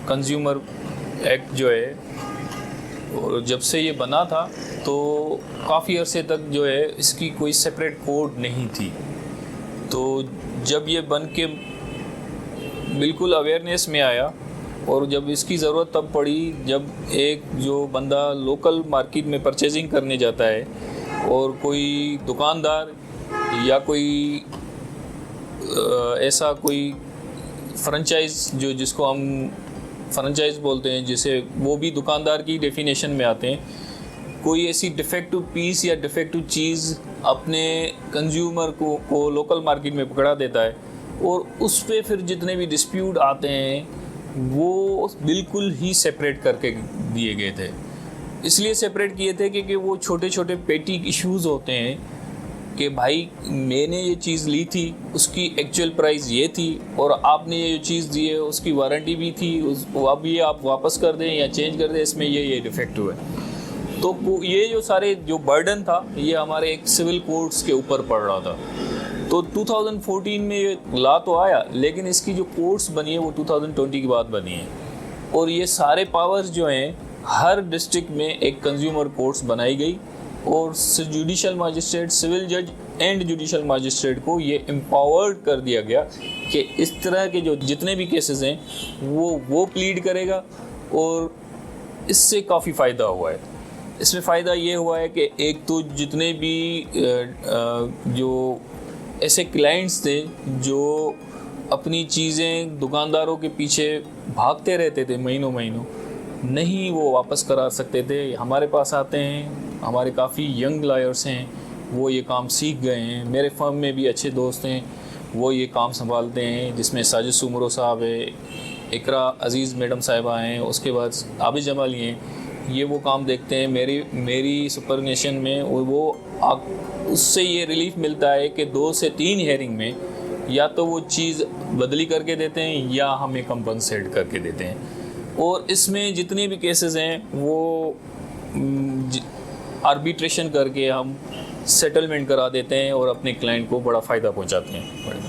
Consumer act जो है, और जब से ये बना था तो काफ़ी अरसे तक जो है इसकी कोई सेपरेट कोड नहीं थी। तो जब ये बन के बिल्कुल अवेयरनेस में आया, और जब इसकी ज़रूरत तब पड़ी जब एक जो बंदा लोकल मार्केट में परचेजिंग करने जाता है और कोई दुकानदार या कोई ऐसा कोई फ्रेंचाइज जिसको हम फ्रेंचाइज बोलते हैं, जिसे वो भी दुकानदार की डेफिनेशन में आते हैं, कोई ऐसी डिफेक्टिव पीस या डिफेक्टिव चीज़ अपने कंज्यूमर को लोकल मार्केट में पकड़ा देता है, और उस पर फिर जितने भी डिस्प्यूट आते हैं वो बिल्कुल ही सेपरेट करके दिए गए थे। इसलिए सेपरेट किए थे क्योंकि वो छोटे छोटे पेटी इश्यूज़ होते हैं कि भाई मैंने ये चीज़ ली थी, उसकी एक्चुअल प्राइस ये थी, और आपने ये चीज़ दी है उसकी वारंटी भी थी, अब ये आप वापस कर दें या चेंज कर दें, इसमें ये डिफेक्टिव है। तो ये जो सारे जो बर्डन था ये हमारे एक सिविल कोर्ट्स के ऊपर पड़ रहा था। तो 2014 में ये ला तो आया, लेकिन इसकी जो कोर्ट्स बनी है वो 2020 के बाद बनी है, और ये सारे पावर्स जो हैं हर डिस्ट्रिक्ट में एक कंज्यूमर कोर्ट्स बनाई गई, और जुडिशल मजिस्ट्रेट, सिविल जज एंड जुडिशल मजिस्ट्रेट को ये एम्पावर्ड कर दिया गया कि इस तरह के जो जितने भी केसेस हैं वो प्लीड करेगा, और इससे काफ़ी फ़ायदा हुआ है। इसमें फ़ायदा ये हुआ है कि एक तो जितने भी जो ऐसे क्लाइंट्स थे जो अपनी चीज़ें दुकानदारों के पीछे भागते रहते थे महीनों महीनों, नहीं वो वापस करा सकते थे, हमारे पास आते हैं। हमारे काफ़ी यंग लॉयर्स हैं, वो ये काम सीख गए हैं। मेरे फर्म में भी अच्छे दोस्त हैं, वो ये काम संभालते हैं, जिसमें साजिद सुमरो साहब है, इकरा अज़ीज़ मैडम साहिबा हैं, उसके बाद आबिद जमाली हैं। ये वो काम देखते हैं मेरी सुपरविजन में, और वो उससे ये रिलीफ मिलता है कि 2 से 3 हेयरिंग में या तो वो चीज़ बदली करके देते हैं या हमें कंपनसेट करके देते हैं। और इसमें जितने भी केसेस हैं वो आर्बिट्रेशन करके हम सेटलमेंट करा देते हैं और अपने क्लाइंट को बड़ा फ़ायदा पहुंचाते हैं।